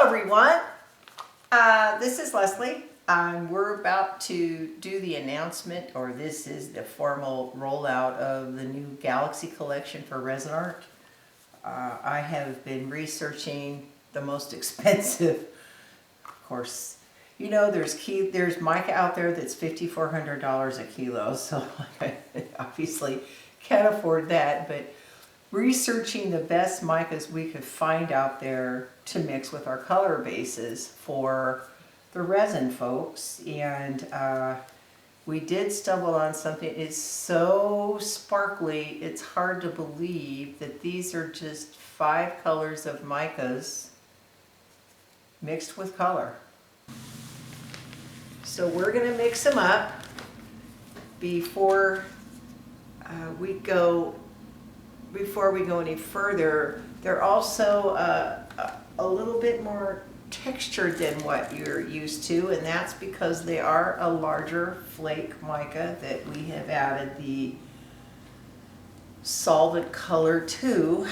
everyone. This is Leslie. We're about to do the announcement, or this is the formal rollout of the new Galaxy collection for Rezin Art. I have been researching the most expensive, of course. You know, there's mica out there that's $5,400 a kilo, so I obviously can't afford that, but researching the best micas we could find out there to mix with our color bases for the resin folks, and we did stumble on something. It's so sparkly, it's hard to believe that these are just 5 colors of micas mixed with color. So we're going to mix them up before we go any further. They're also a little bit more textured than what you're used to, and that's because they are a larger flake mica that we have added the solvent color to.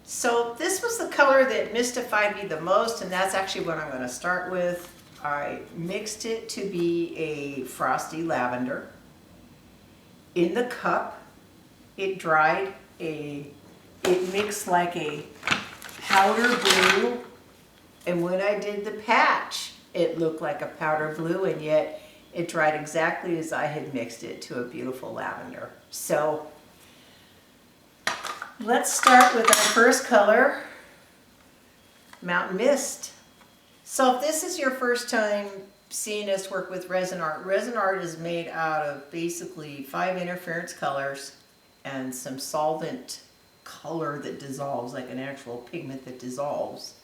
So this was the color that mystified me the most, and that's actually what I'm going to start with. I mixed it to be a frosty lavender. In the cup, it dried it mixed like a powder blue, and when I did the patch, it looked like a powder blue, and yet it dried exactly as I had mixed it to a beautiful lavender. So let's start with our first color, Mountain Mist. So if this is your first time seeing us work with resin art is made out of basically 5 interference colors and some solvent color that dissolves, like an actual pigment that dissolves,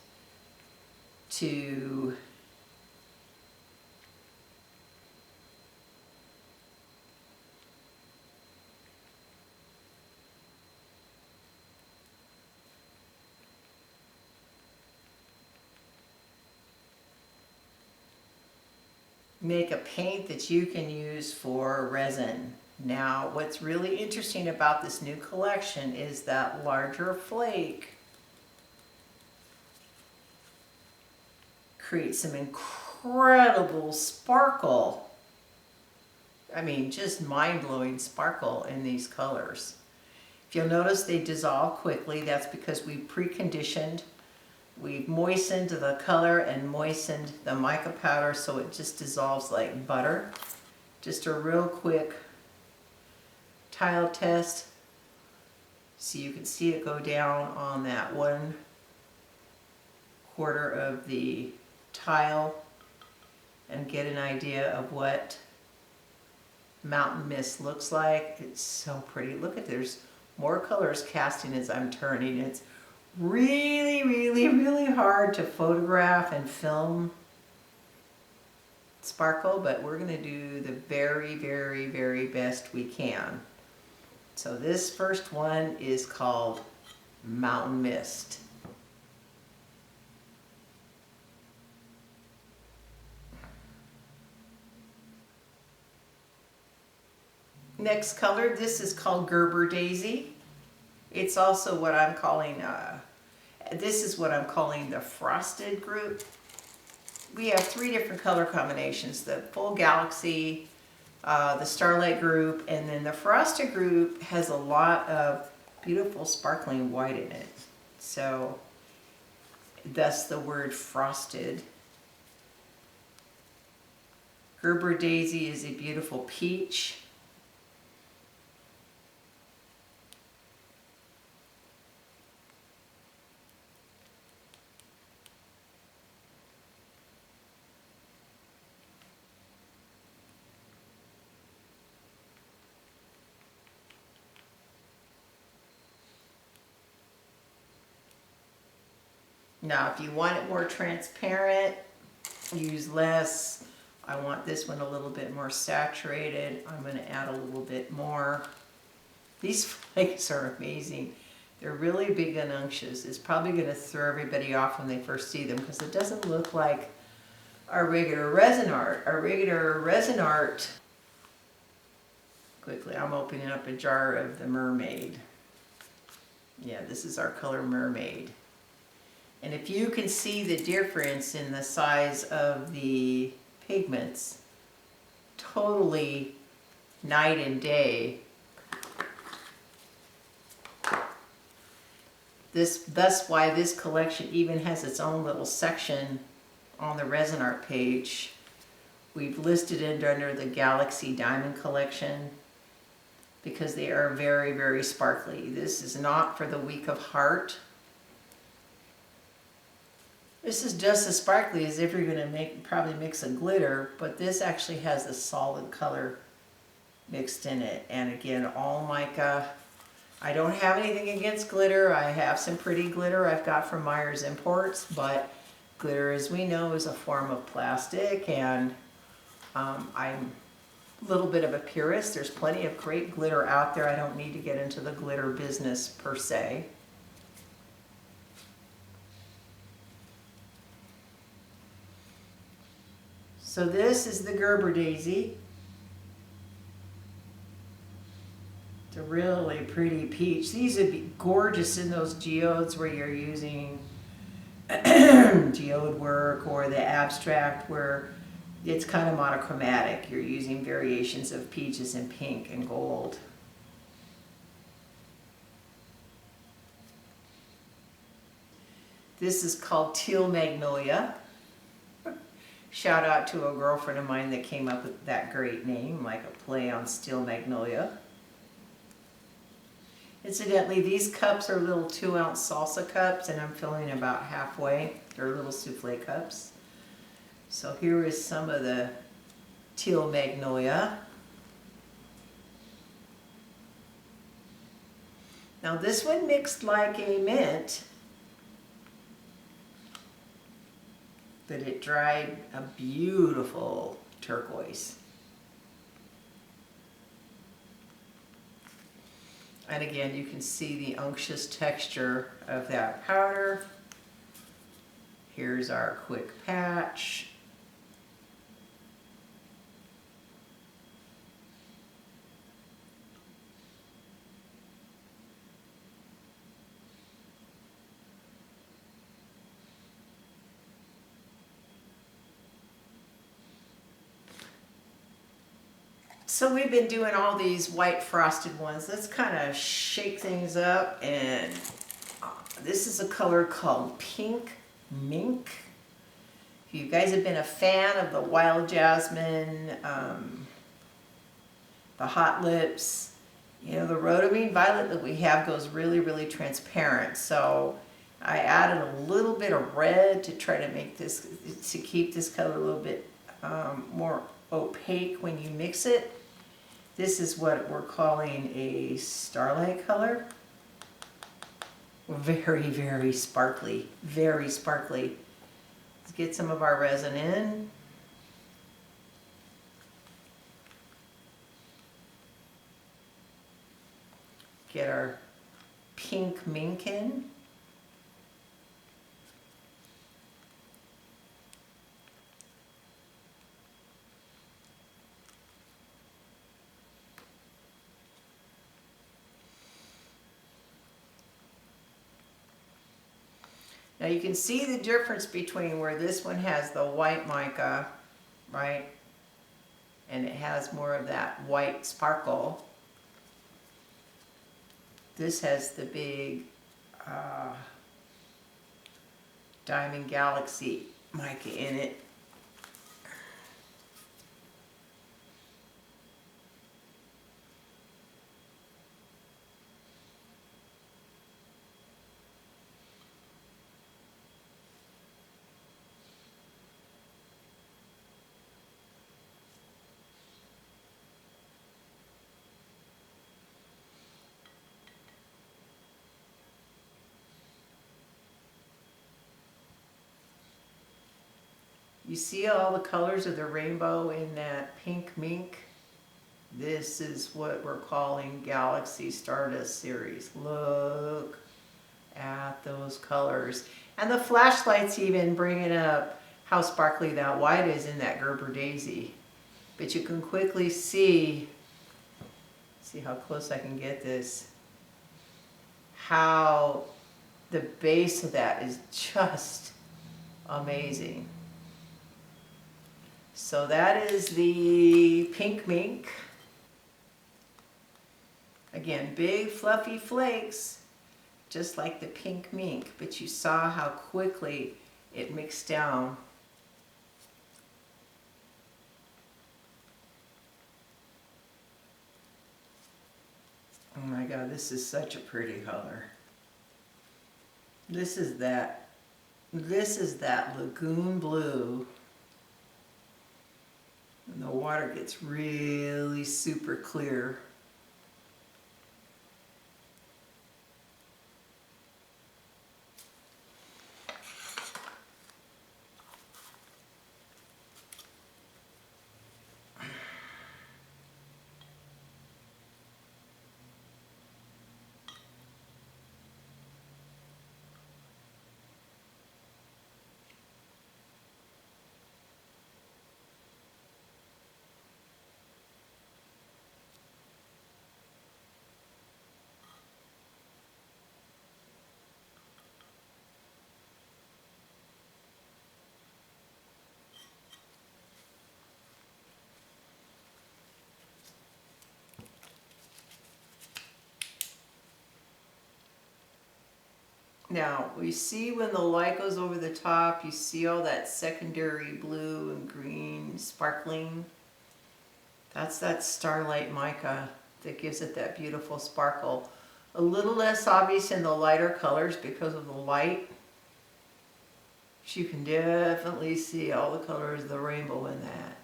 to make a paint that you can use for resin. Now, what's really interesting about this new collection is that larger flake creates some incredible sparkle. I mean, just mind-blowing sparkle in these colors. If you'll notice, they dissolve quickly. That's because we preconditioned. We've moistened the color and moistened the mica powder so it just dissolves like butter. Just a real quick tile test. So you can see it go down on that 1/4 of the tile and get an idea of what Mountain Mist looks like. It's so pretty. Look at, there's more colors casting as I'm turning. It's really, really, really hard to photograph and film sparkle, but we're going to do the very, very, very best we can. So this first one is called Mountain Mist. Next color, this is called Gerber Daisy. It's also what I'm calling, this is what I'm calling the frosted group. We have 3 different color combinations: the full Galaxy, the Starlight group, and then the frosted group has a lot of beautiful sparkling white in it. So thus the word frosted. Gerber Daisy is a beautiful peach. Now, if you want it more transparent, use less. I want this one a little bit more saturated. I'm going to add a little bit more. These flakes are amazing. They're really big and unctuous. It's probably going to throw everybody off when they first see them because it doesn't look like our regular resin art. Our regular resin art, quickly, I'm opening up a jar of the Mermaid. Yeah, this is our color Mermaid. And if you can see the difference in the size of the pigments, totally night and day. That's why this collection even has its own little section on the Rezin Art page. We've listed it under the Galaxy Diamond collection because they are very, very sparkly. This is not for the weak of heart. This is just as sparkly as if you're going to probably mix a glitter, but this actually has the solid color mixed in it. And again, all mica. I don't have anything against glitter. I have some pretty glitter I've got from Myers Imports, but glitter, as we know, is a form of plastic, and I'm a little bit of a purist. There's plenty of great glitter out there. I don't need to get into the glitter business per se. So this is the Gerber Daisy. It's a really pretty peach. These would be gorgeous in those geodes where you're using geode work, or the abstract where it's kind of monochromatic. You're using variations of peaches and pink and gold. This is called Teal Magnolia. Shout out to a girlfriend of mine that came up with that great name, like a play on Steel Magnolia. Incidentally, these cups are little 2-ounce salsa cups, and I'm filling about halfway. They're little souffle cups. So here is some of the Teal Magnolia. Now this one mixed like a mint, but it dried a beautiful turquoise. And again, you can see the unctuous texture of that powder. Here's our quick patch. So we've been doing all these white frosted ones. Let's kind of shake things up, and this is a color called Pink Mink. If you guys have been a fan of the Wild Jasmine, the Hot Lips, you know, the rhodamine violet that we have goes really, really transparent. So I added a little bit of red to try to make this, to keep this color a little bit more opaque when you mix it. This is what we're calling a starlight color. Very, very sparkly, very sparkly. Let's get some of our resin in. Get our pink mink in. Now you can see the difference between where this one has the white mica, right? And it has more of that white sparkle. This has the big Diamond Galaxy mica in it. You see all the colors of the rainbow in that pink mink? This is what we're calling Galaxy Stardust series. Look at those colors. And the flashlight's even bringing up how sparkly that white is in that Gerber Daisy. But you can quickly see how close I can get this, how the base of that is just amazing. So that is the pink mink. Again, big fluffy flakes, just like the pink mink, but you saw how quickly it mixed down. Oh my God, this is such a pretty color. This is that lagoon blue. And the water gets really super clear. Now, we see when the light goes over the top, you see all that secondary blue and green sparkling. That's that starlight mica that gives it that beautiful sparkle. A little less obvious in the lighter colors because of the light. But you can definitely see all the colors of the rainbow in that.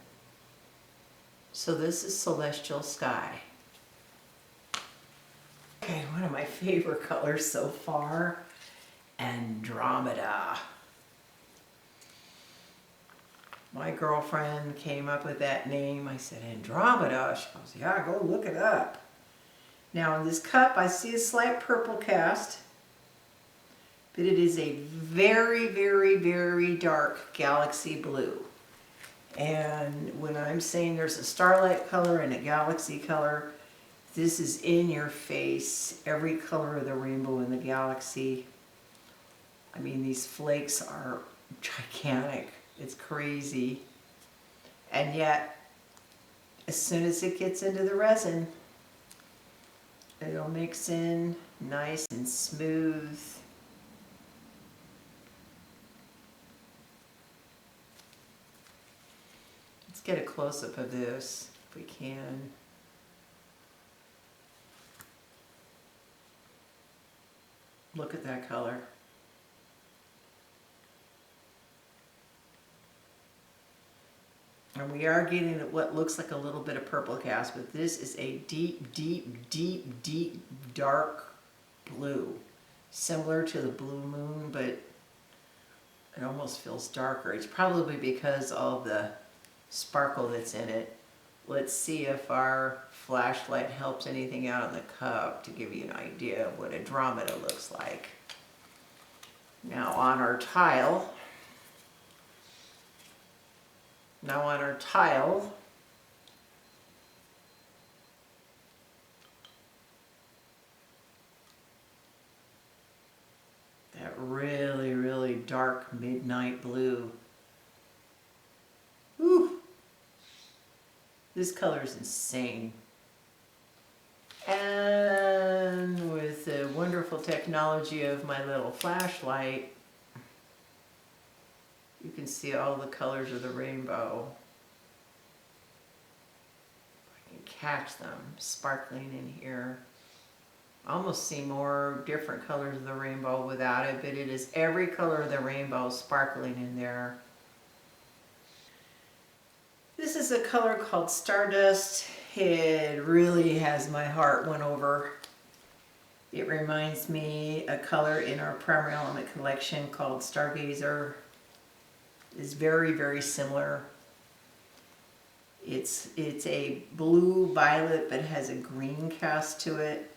So this is Celestial Sky. Okay, one of my favorite colors so far. Andromeda. My girlfriend came up with that name. I said, Andromeda? She goes, yeah, go look it up. Now in this cup, I see a slight purple cast, but it is a very, very, very dark galaxy blue. And when I'm saying there's a starlight color and a galaxy color, this is in your face, every color of the rainbow in the galaxy. I mean, these flakes are gigantic. It's crazy. And yet, as soon as it gets into the resin, it'll mix in nice and smooth. Let's get a close-up of this, if we can. Look at that color. And we are getting what looks like a little bit of purple cast, but this is a deep, deep, deep, deep, dark blue. Similar to the blue moon, but it almost feels darker. It's probably because of the sparkle that's in it. Let's see if our flashlight helps anything out in the cup to give you an idea of what Andromeda looks like. Now on our tile, that really, really dark midnight blue. Whew. This color is insane. And with the wonderful technology of my little flashlight, you can see all the colors of the rainbow. I can catch them sparkling in here. I almost see more different colors of the rainbow without it, but it is every color of the rainbow sparkling in there. This is a color called Stardust. It really has my heart won over. It reminds me a color in our primary element collection called Stargazer. Is very, very similar. It's a blue violet but has a green cast to it.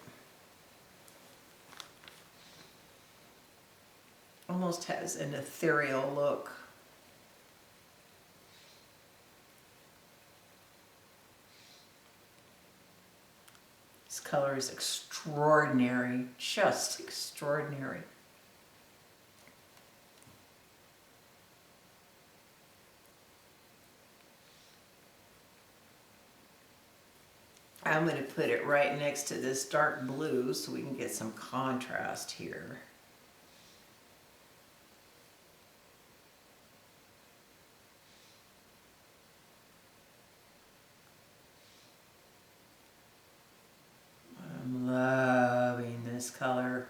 Almost has an ethereal look. This color is extraordinary, just extraordinary. I'm going to put it right next to this dark blue so we can get some contrast here. I'm loving this color.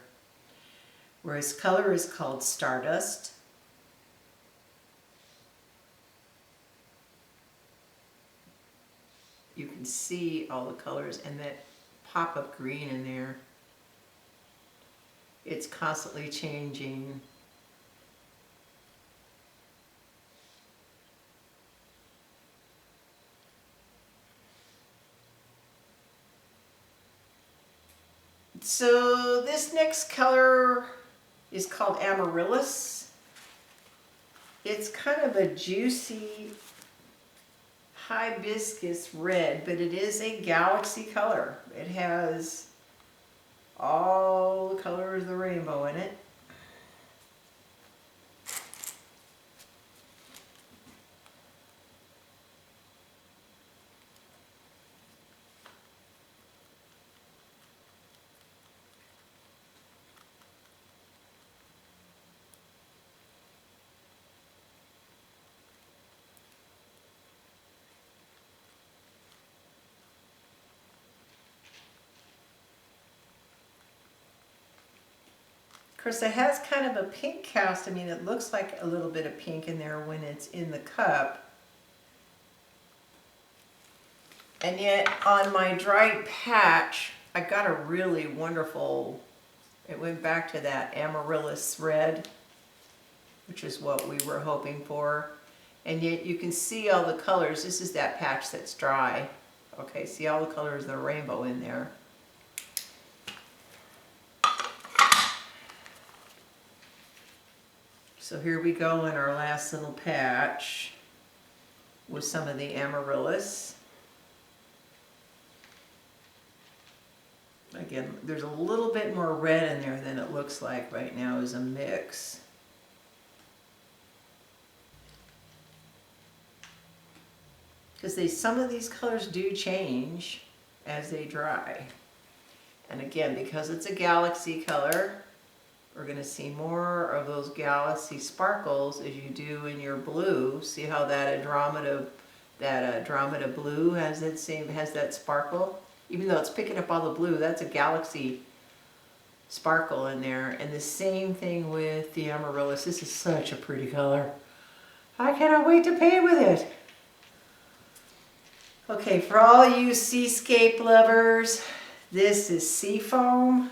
Whereas color is called Stardust. You can see all the colors and that pop of green in there. It's constantly changing. So this next color is called Amaryllis. It's kind of a juicy hibiscus red, but it is a galaxy color. It has all the colors of the rainbow in it. Of course, it has kind of a pink cast. I mean, it looks like a little bit of pink in there when it's in the cup. And yet, on my dried patch, I got a really wonderful, it went back to that Amaryllis red, which is what we were hoping for. And yet, you can see all the colors. This is that patch that's dry. Okay, see all the colors of the rainbow in there. So here we go in our last little patch with some of the Amaryllis. Again, there's a little bit more red in there than it looks like right now as a mix. Because some of these colors do change as they dry. And again, because it's a galaxy color, we're going to see more of those galaxy sparkles as you do in your blue. See how that Andromeda blue has that sparkle? Even though it's picking up all the blue, that's a galaxy sparkle in there. And the same thing with the Amaryllis. This is such a pretty color. I cannot wait to paint with it. Okay, for all you seascape lovers, this is Seafoam.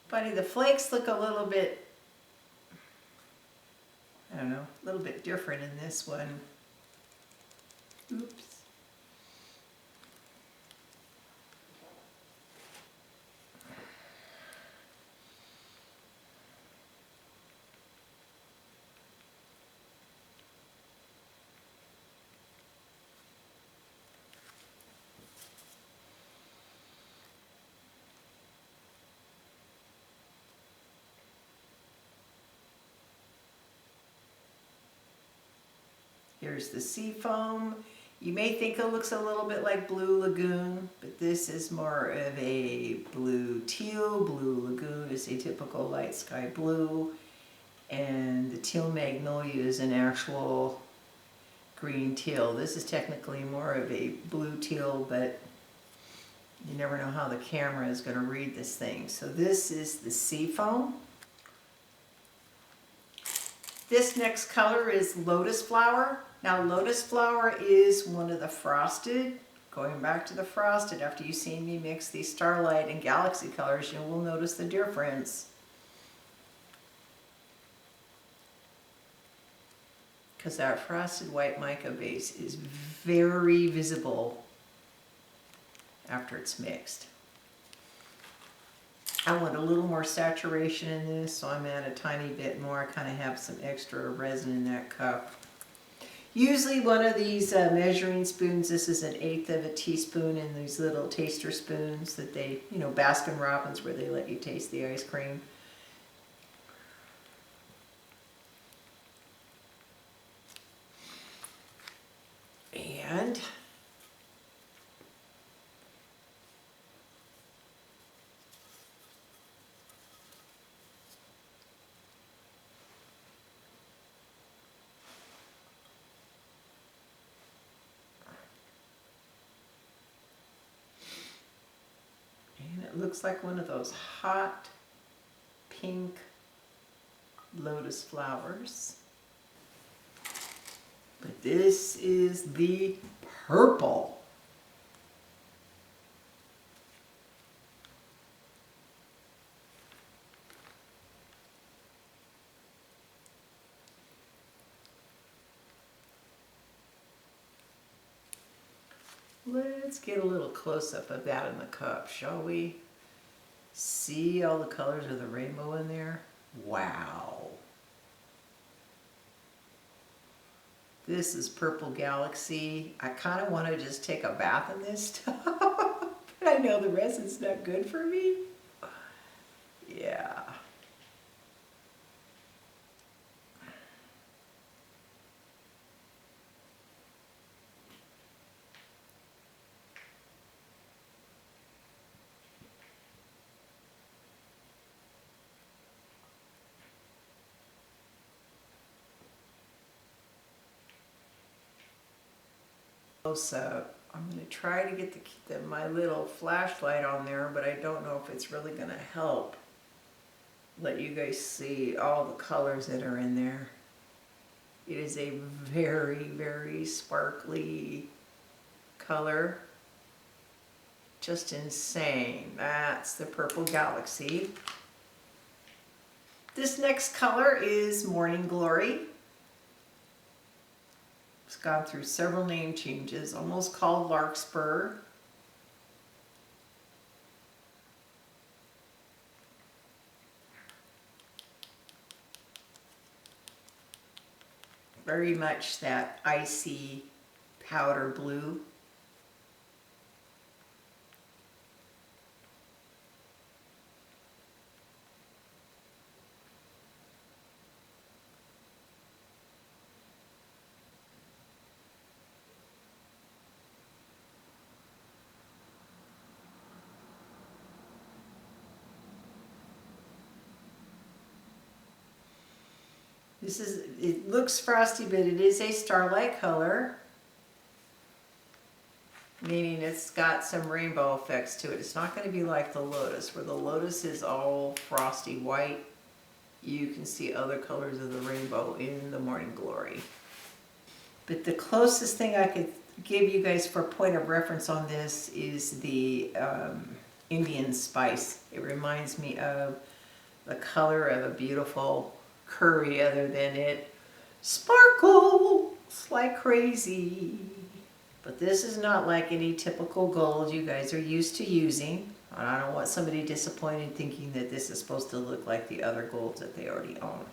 Buddy, the flakes look a little bit, I don't know, a little bit different in this one. Oops. Here's the Seafoam. You may think it looks a little bit like Blue Lagoon, but this is more of a blue teal. Blue Lagoon is a typical light sky blue, and the Teal Magnolia is an actual green teal. This is technically more of a blue teal, but you never know how the camera is going to read this thing. So this is the Seafoam. This next color is Lotus Flower. Now, Lotus Flower is one of the frosted. Going back to the frosted, after you've seen me mix these Starlight and Galaxy colors, you will notice the difference. Because that frosted white mica base is very visible after it's mixed. I want a little more saturation in this, so I'm at a tiny bit more. I kind of have some extra resin in that cup. Usually one of these measuring spoons, this is 1/8 of a teaspoon in these little taster spoons that they, you know, Baskin Robbins, where they let you taste the ice cream. looks like one of those hot pink lotus flowers. But this is the purple. Let's get a little close-up of that in the cup, shall we? See all the colors of the rainbow in there? Wow. This is Purple Galaxy. I kind of want to just take a bath in this stuff, but I know the resin's not good for me. Yeah. Close up. I'm going to try to get my little flashlight on there, but I don't know if it's really going to help let you guys see all the colors that are in there. It is a very, very sparkly color. Just insane. That's the Purple Galaxy. This next color is Morning Glory. It's gone through several name changes, almost called Larkspur. Very much that icy powder blue. It looks frosty, but it is a starlight color, meaning it's got some rainbow effects to it. It's not going to be like the lotus, where the lotus is all frosty white. You can see other colors of the rainbow in the Morning Glory. But the closest thing I could give you guys for point of reference on this is the Indian spice. It reminds me of the color of a beautiful curry, other than it sparkles like crazy. But this is not like any typical gold you guys are used to using. And I don't want somebody disappointed thinking that this is supposed to look like the other golds that they already own.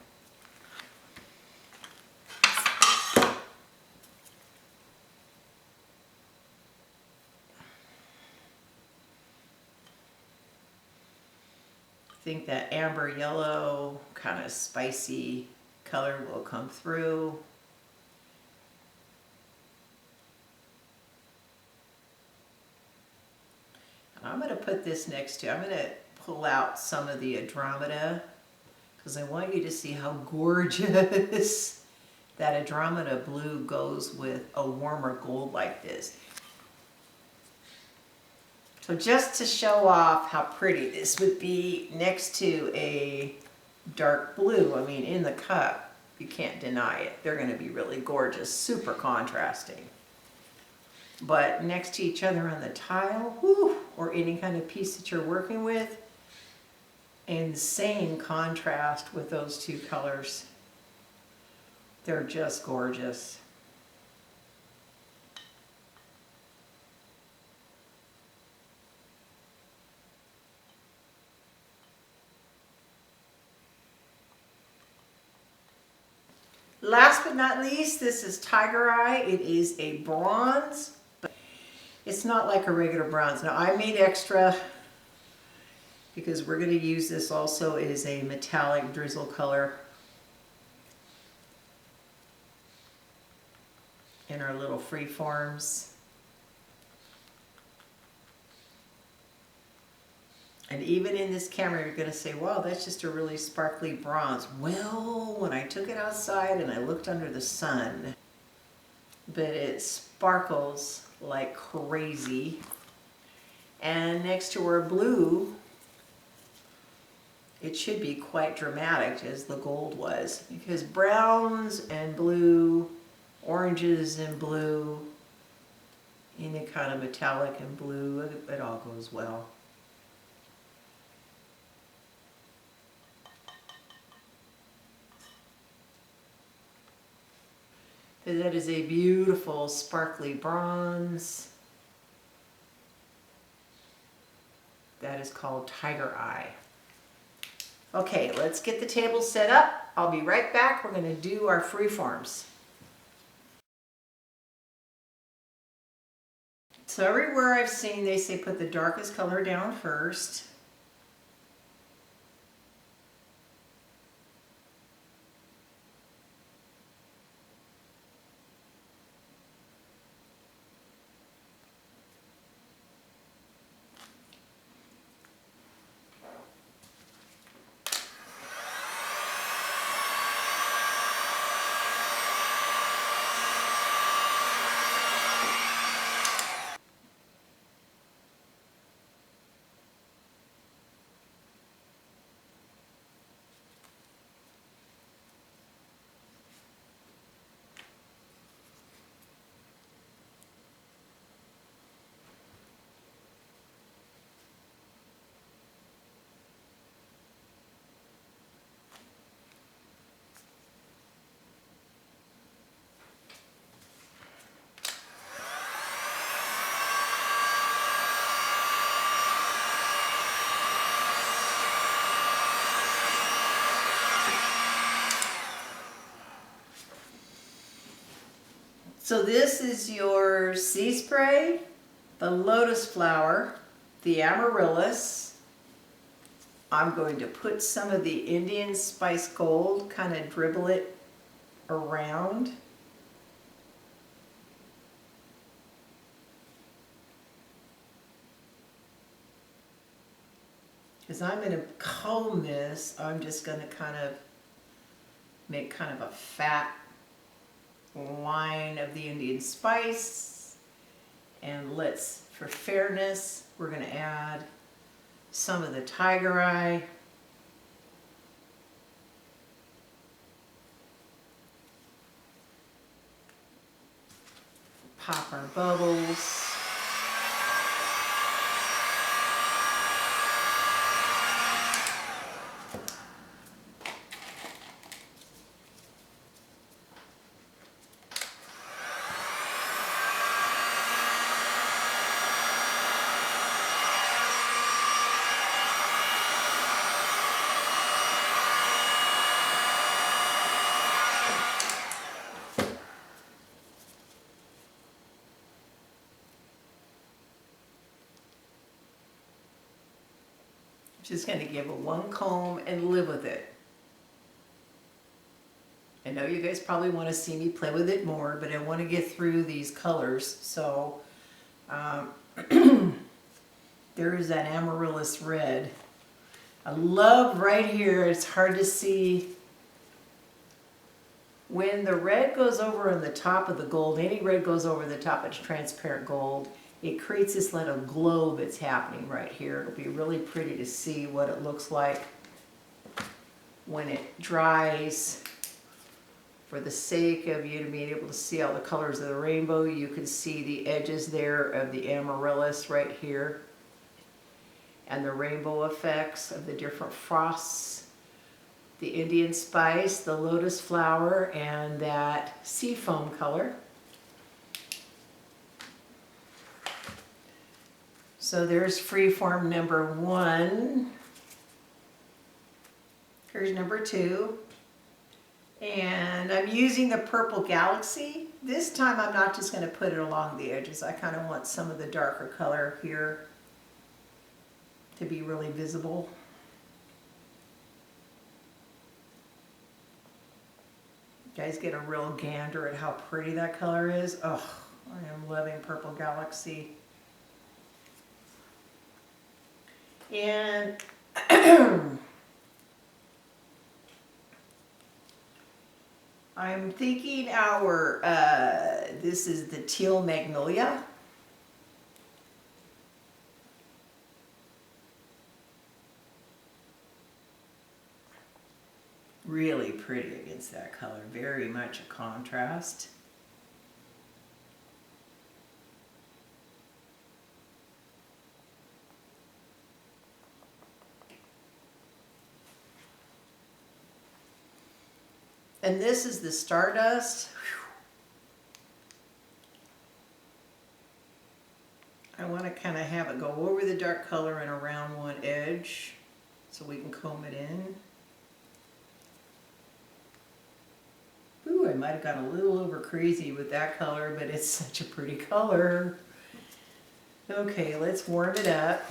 I think that amber yellow kind of spicy color will come through. And I'm going to put this next to, I'm going to pull out some of the Andromeda because I want you to see how gorgeous that Andromeda blue goes with a warmer gold like this. So just to show off how pretty this would be next to a dark blue, I mean in the cup, you can't deny it. They're going to be really gorgeous, super contrasting. But next to each other on the tile, whew, or any kind of piece that you're working with, insane contrast with those two colors. They're just gorgeous. Last but not least, this is Tiger Eye. It is a bronze, but it's not like a regular bronze. Now I made extra because we're going to use this also as a metallic drizzle color in our little free forms. And even in this camera, you're going to say, wow, that's just a really sparkly bronze. Well, when I took it outside and I looked under the sun, but it sparkles like crazy. And next to our blue, it should be quite dramatic as the gold was, because browns and blue, oranges and blue, any kind of metallic and blue, it all goes well. That is a beautiful sparkly bronze. That is called Tiger Eye. Okay, let's get the table set up. I'll be right back. We're going to do our freeforms. So everywhere I've seen, they say put the darkest color down first. So this is your sea spray, the Lotus Flower, the Amaryllis. I'm going to put some of the Indian Spice Gold, kind of dribble it around. Because I'm going to comb this, I'm just going to kind of make kind of a fat line of the Indian spice, and let's, for fairness, we're going to add some of the Tiger Eye. Pop our bubbles. Just going to give it one comb and live with it. I know you guys probably want to see me play with it more, but I want to get through these colors. So there is that Amaryllis red. I love right here, it's hard to see. When the red goes over on the top of the gold, any red goes over the top of transparent gold, it creates this little glow that's happening right here. It'll be really pretty to see what it looks like when it dries. For the sake of you to be able to see all the colors of the rainbow, you can see the edges there of the Amaryllis right here, and the rainbow effects of the different frosts, the Indian spice, the Lotus Flower, and that sea foam color. So there's freeform number 1. Here's number 2. And I'm using the Purple Galaxy. This time I'm not just going to put it along the edges. I kind of want some of the darker color here to be really visible. You guys get a real gander at how pretty that color is. Oh, I am loving Purple Galaxy. And I'm thinking our, this is the Teal Magnolia. pretty against that color. Very much a contrast. And this is the Stardust. I want to kind of have it go over the dark color and around one edge so we can comb it in. Ooh, I might have gone a little over crazy with that color, but it's such a pretty color. Okay, let's warm it up.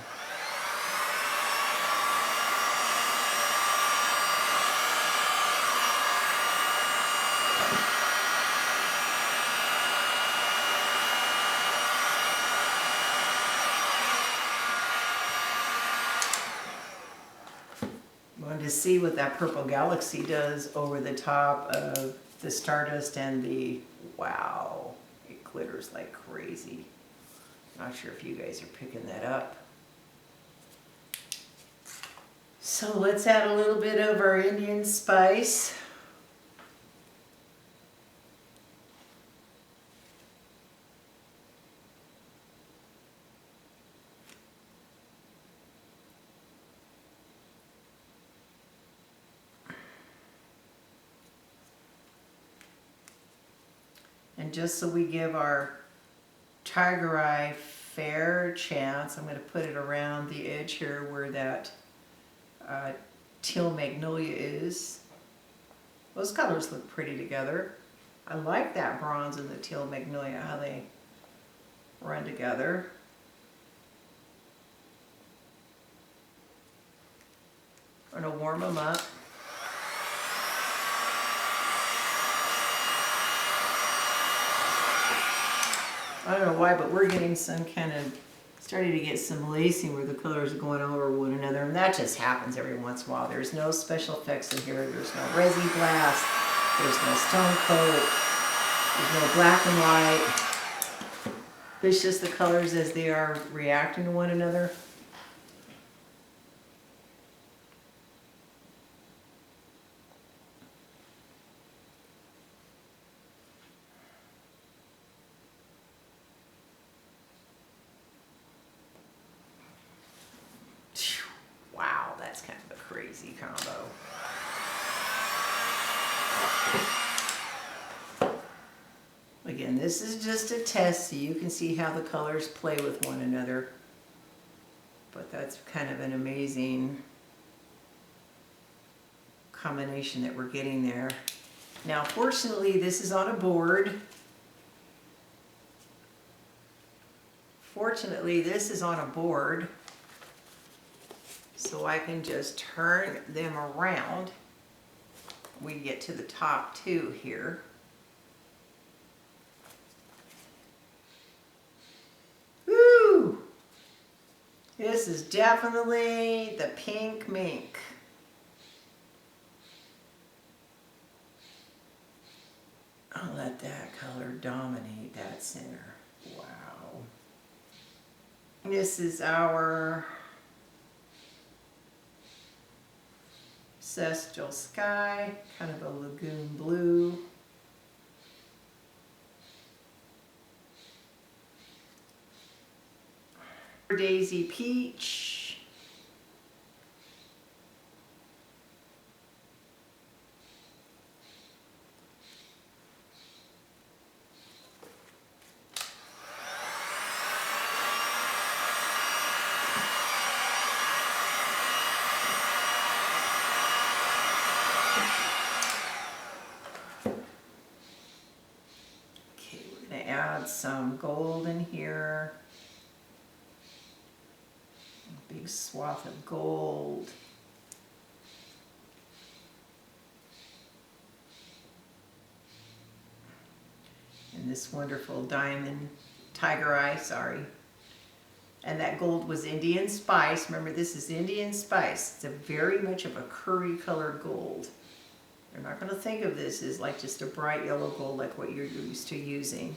To see what that purple galaxy does over the top of the Stardust and the, wow, it glitters like crazy. Not sure if you guys are picking that up. So let's add a little bit of our Indian spice. And just so we give our tiger eye fair chance, I'm going to put it around the edge here where that Teal Magnolia is. Those colors look pretty together. I like that bronze and the Teal Magnolia, how they run together. I'm going to warm them up. I don't know why, but we're getting some kind of, starting to get some lacing where the colors are going over one another, and that just happens every once in a while. There's no special effects in here. There's no resin blast. There's no stone coat. There's no black and white. It's just the colors as they are reacting to one another. Wow, that's kind of a crazy combo. Again, this is just a test so you can see how the colors play with one another. But that's kind of an amazing combination that we're getting there. Now, fortunately, this is on a board. Fortunately, this is on a board. So I can just turn them around. We get to the top two here. Woo! This is definitely the pink mink. I'll let that color dominate that center. Wow. This is our Celestial Sky, kind of a lagoon blue. Daisy Peach. Add some gold in here. A big swath of gold. And this wonderful diamond tiger eye, sorry. And that gold was Indian spice. Remember, this is Indian spice. It's a very much of a curry colored gold. You're not going to think of this as like just a bright yellow gold like what you're used to using.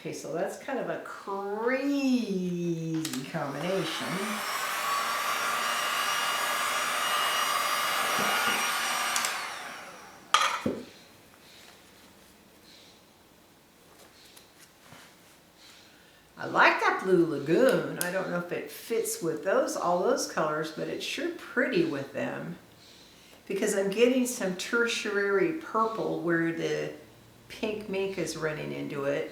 Okay, so that's kind of a crazy combination. I like that blue lagoon. I don't know if it fits with all those colors, but it's sure pretty with them. Because I'm getting some tertiary purple where the pink mink is running into it.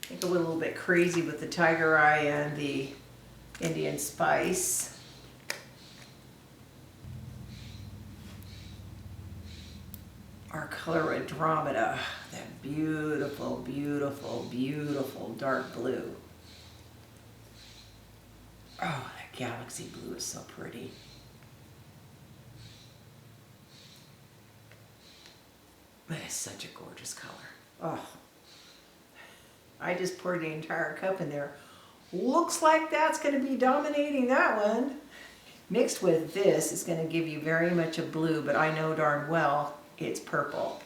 I think I went a little bit crazy with the tiger eye and the Indian spice. Our color Andromeda, that beautiful, beautiful, beautiful dark blue. Oh, that galaxy blue is so pretty. That is such a gorgeous color. Oh, I just poured the entire cup in there. Looks like that's going to be dominating that one. Mixed with this is going to give you very much a blue, but I know darn well it's purple.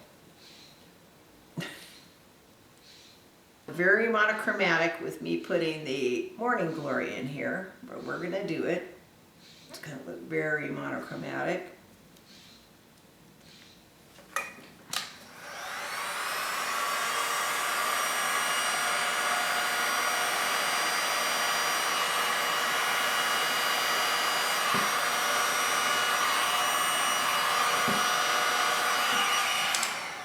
Very monochromatic with me putting the Morning Glory in here, but we're going to do it. It's going to look very monochromatic.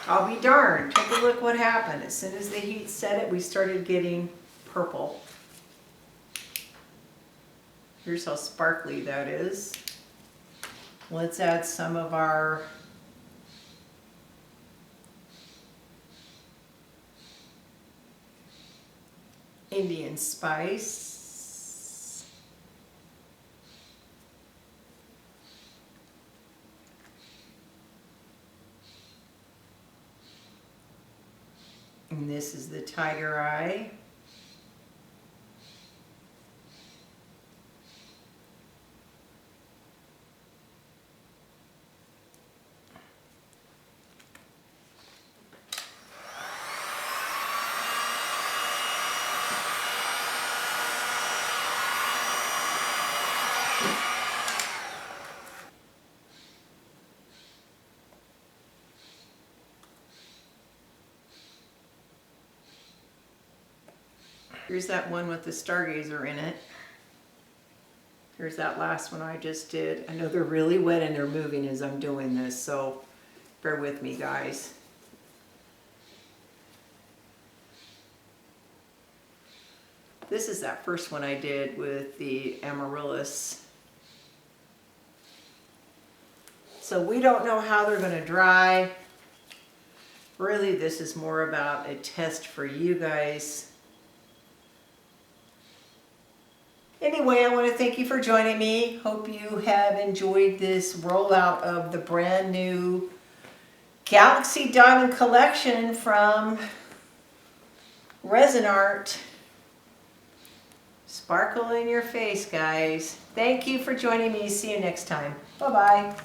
I'll be darned. Take a look what happened. As soon as the heat set it, we started getting purple. Here's how sparkly that is. Let's add some of our Indian spice. And this is the tiger eye. Here's that one with the stargazer in it. Here's that last one I just did. I know they're really wet and they're moving as I'm doing this, so bear with me, guys. This is that first one I did with the Amaryllis. So we don't know how they're going to dry. Really, this is more about a test for you guys. Anyway, I want to thank you for joining me. Hope you have enjoyed this rollout of the brand new Galaxy Diamond collection from Rezin Art. Sparkle in your face, guys. Thank you for joining me. See you next time. Bye-bye.